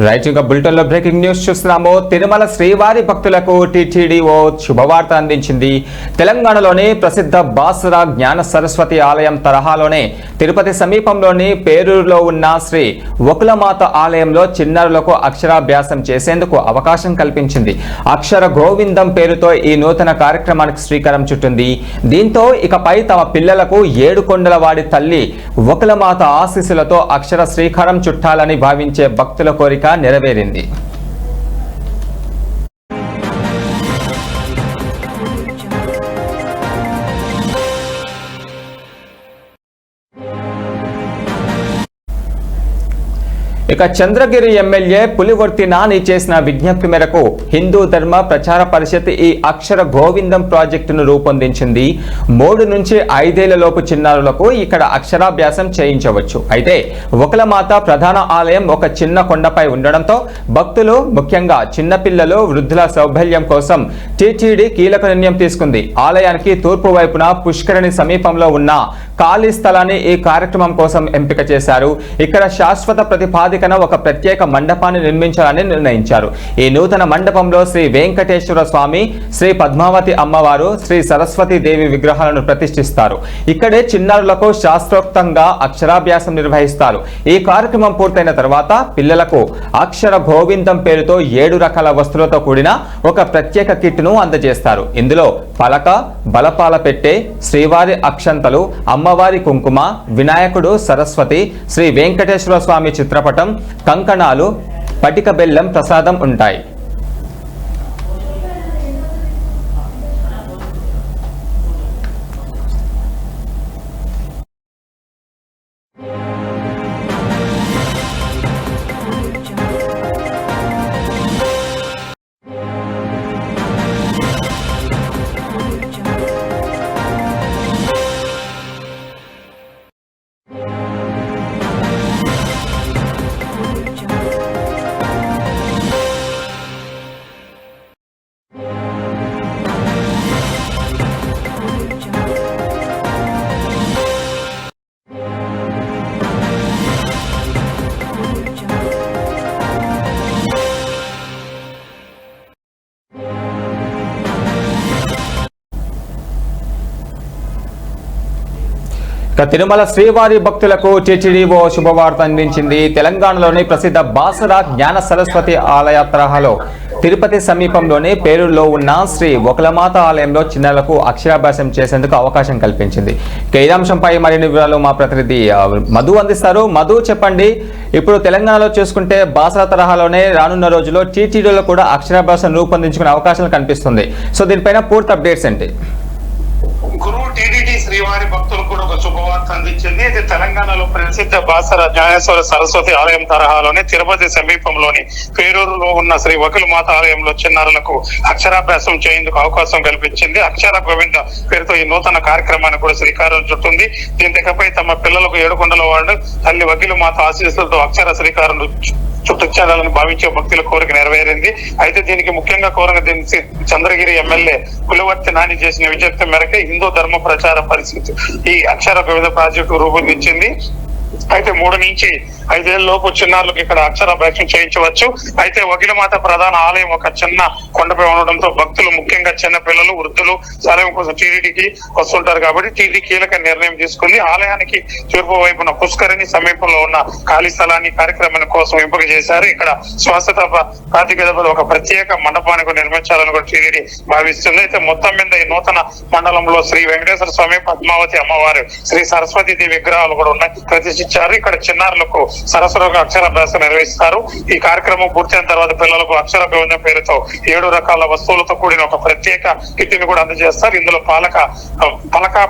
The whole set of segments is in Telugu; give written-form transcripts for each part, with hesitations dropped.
రైట్ గా బులెటిన్ లో బ్రేకింగ్ న్యూస్ చూస్తున్నాము. తిరుమల శ్రీవారి భక్తులకు టీటీడీ ఓ శుభవార్త అందించింది. తెలంగాణలోని ప్రసిద్ధ బాసర జ్ఞాన సరస్వతి ఆలయం తరహాలోనే తిరుపతి సమీపంలోని పేరూరులో ఉన్న శ్రీ వకులమాత ఆలయంలో చిన్నారులకు అక్షరాభ్యాసం చేసేందుకు అవకాశం కల్పించింది. అక్షర గోవిందం పేరుతో ఈ నూతన కార్యక్రమానికి శ్రీకారం చుట్టింది. దీంతో ఇకపై తమ పిల్లలకు ఏడుకొండల వాడి తల్లి వకులమాత ఆశీస్సులతో అక్షర శ్రీకారం చుట్టాలని భావించే భక్తుల కోరిక నెరవేరింది. ఇక చంద్రగిరి ఎమ్మెల్యే పులివర్తి నాని చేసిన విజ్ఞప్తి మేరకు హిందూ ధర్మ ప్రచార పరిషత్ ఈ అక్షర గోవిందం ప్రాజెక్టును రూపొందించింది. 3 నుంచి 5 ఏళ్ల లోపు చిన్నారులకు ఇక్కడ అక్షరాభ్యాసం చేయించవచ్చు. అయితే వకులమాత ప్రధాన ఆలయం ఒక చిన్న కొండపై ఉండడంతో భక్తులు, ముఖ్యంగా చిన్నపిల్లలు, వృద్ధుల సౌలభ్యం కోసం టీటీడీ కీలక నిర్ణయం తీసుకుంది. ఆలయానికి తూర్పు వైపున పుష్కరిణి సమీపంలో ఉన్న ఖాళీ స్థలాన్ని ఈ కార్యక్రమం కోసం ఎంపిక చేశారు. ఇక్కడ శాశ్వత ప్రతిపాదికన ఒక ప్రత్యేక మండపాన్ని నిర్మించాలని నిర్ణయించారు. ఈ నూతన మండపంలో శ్రీ వెంకటేశ్వర స్వామి, శ్రీ పద్మావతి అమ్మవారు, శ్రీ సరస్వతి దేవి విగ్రహాలను ప్రతిష్ఠిస్తారు. ఇక్కడే చిన్నారులకు శాస్త్రోక్తంగా అక్షరాభ్యాసం నిర్వహిస్తారు. ఈ కార్యక్రమం పూర్తయిన తర్వాత పిల్లలకు అక్షర గోవిందం పేరుతో 7 రకాల వస్తువులతో కూడిన ఒక ప్రత్యేక కిట్ను అందజేస్తారు. ఇందులో పలక, బలపాల పెట్టె, శ్రీవారి అక్షంతలు, అమ్మవారి కుంకుమ, వినాయకుడు, సరస్వతి, శ్రీ వెంకటేశ్వర స్వామి చిత్రపటం, కంకణాలు, పటిక బెల్లం ప్రసాదం ఉంటాయి. తిరుమల శ్రీవారి భక్తులకు టీటీడీ ఓ శుభవార్త అందించింది. తెలంగాణలోని ప్రసిద్ధ బాసర జ్ఞాన సరస్వతి ఆలయ తరహాలో తిరుపతి సమీపంలోని పేరూరులో ఉన్న శ్రీ వకులమాత ఆలయంలో చిన్నారులకు అక్షరాభ్యాసం చేసేందుకు అవకాశం కల్పించింది. ఈ అంశంపై మరిన్ని వివరాలు మా ప్రతినిధి మధు అందిస్తారు. మధు, చెప్పండి, ఇప్పుడు తెలంగాణలో చూసుకుంటే బాసర తరహాలోనే రానున్న రోజుల్లో టీటీడీలో కూడా అక్షరాభ్యాసం రూపొందించుకునే అవకాశాలు కనిపిస్తుంది. సో దీనిపైన పూర్తి అప్డేట్స్ ఏంటి? గురువు టీటీడీ శ్రీవారి భక్తులు కూడా ఒక శుభవార్త అందించింది. అయితే తెలంగాణలో ప్రసిద్ధ బాసర జ్ఞానేశ్వర సరస్వతి ఆలయం తరహాలోనే తిరుపతి సమీపంలోని పేరూరులో ఉన్న శ్రీ వకులమాత ఆలయంలో చిన్నారులకు అక్షరాభ్యాసం చేయేందుకు అవకాశం కల్పించింది. అక్షర గోవింద పేరుతో ఈ నూతన కార్యక్రమాన్ని కూడా శ్రీకారం చుట్టింది. దీనిపై తమ పిల్లలకు ఏడుకొండల వాడు తల్లి వకులమాత ఆశీస్సులతో అక్షర శ్రీకారం చుట్టించాలని భావించే భక్తుల కోరిక నెరవేరింది. అయితే దీనికి ముఖ్యంగా కోరిక చంద్రగిరి ఎమ్మెల్యే పులివర్తి నాని చేసిన విజ్ఞప్తి మేరకు హిందూ ధర్మ ప్రచార పరిస్థితి ఈ అక్షర గోవింద ప్రాజెక్టు రూపొందించింది. అయితే 3 నుంచి 5 ఏళ్ల లోపు చిన్నారులకు ఇక్కడ అక్షరాభ్యాసం చేయించవచ్చు. అయితే వకులమాత ప్రధాన ఆలయం ఒక చిన్న కొండపై ఉండడంతో భక్తులు, ముఖ్యంగా చిన్న పిల్లలు, వృద్ధులు ఆలయం కోసం టీటీడీకి వస్తుంటారు. కాబట్టి టీటీడీ కీలక నిర్ణయం తీసుకుంది. ఆలయానికి తూర్పు వైపున పుష్కరిణి సమీపంలో ఉన్న ఖాళీ స్థలాన్ని కార్యక్రమం కోసం ఎంపిక చేశారు. ఇక్కడ శాశ్వత ప్రాతిపదికన ఒక ప్రత్యేక మండపానికి నిర్మించాలని కూడా టీటీడీ భావిస్తుంది. అయితే మొత్తం మీద ఈ నూతన మండలంలో శ్రీ వెంకటేశ్వర స్వామి, పద్మావతి అమ్మవారు, శ్రీ సరస్వతి దేవి విగ్రహాలు కూడా ఉన్నాయి, ప్రతిష్ఠించారు. ఇక్కడ చిన్నారులకు సరస్వతిగా అక్షరాభ్యాసం నిర్వహిస్తారు. ఈ కార్యక్రమం పూర్తయిన తర్వాత పిల్లలకు అక్షర గోవిందం పేరుతో 7 రకాల వస్తువులతో కూడిన ఒక ప్రత్యేక కిట్ని కూడా అందజేస్తారు. ఇందులో పలక,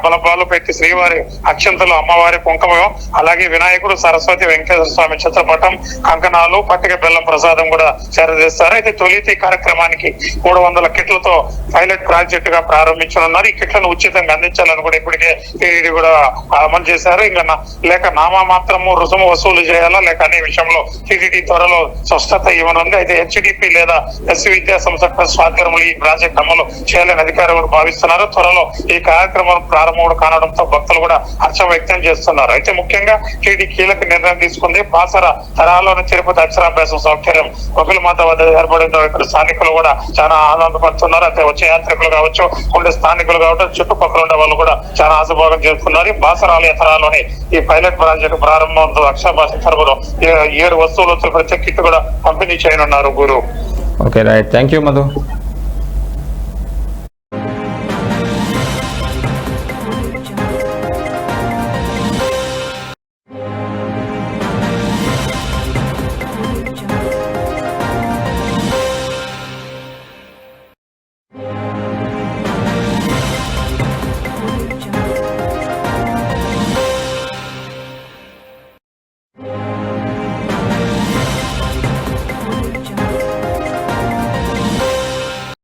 బలపాలు పెట్టి శ్రీవారి అక్షంతలు, అమ్మవారి కుంకుమ, అలాగే వినాయకుడు, సరస్వతి, వెంకటేశ్వర స్వామి చిత్రపటం, కంకణాలు, పట్టిక బెల్లం ప్రసాదం కూడా చేరవేస్తారు. అయితే తొలితి కార్యక్రమానికి 300 కిట్లతో పైలట్ ప్రాజెక్ట్ గా ప్రారంభించనున్నారు. ఈ కిట్లను ఉచితంగా అందించాలని కూడా ఇప్పటికే టీటీడీ కూడా అమలు చేశారు. ఇంకా లేక నామా మాత్రము రుసుము వసూలు చేయాలా లేక అనే విషయంలో టీటీడీ త్వరలో స్పష్టత ఇవ్వనుంది. అయితే హెచ్డిపి లేదా ఎస్సీ విద్యా సంస్థ ట్రస్ట్ ఆధ్వర్యంలో ఈ ప్రాజెక్ట్ అమలు చేయాలని అధికారులు భావిస్తున్నారు. త్వరలో ఈ కార్యక్రమం ప్రారంభం కానడంతో భక్తులు కూడా హర్షం వ్యక్తం చేస్తున్నారు. అయితే ముఖ్యంగా టీటీడీ కీలక నిర్ణయం తీసుకుంది. బాసర తరహాలోని తిరుపతి అక్షరాభ్యాసం సౌకర్యం వకులమాత వద్ద ఏర్పడిందో ఇక్కడ స్థానికులు కూడా చాలా ఆనందపడుతున్నారు. అయితే వచ్చే యాత్రికులు కావచ్చు, ఉండే స్థానికులు కావచ్చు, చుట్టుపక్కల ఉండే వాళ్ళు కూడా చాలా ఆశభాగం చేస్తున్నారు. బాసర ఆలయ తరహాలోని ఈ పైలట్ ప్రాజెక్టు ప్రారంభంతో అక్షరాభ్యాసం తరపులో 7 వస్తువులు ప్రత్యేక కిట్ కూడా పంపిణీ చేయనున్నారు గురు. Okay right, thank you Madhu.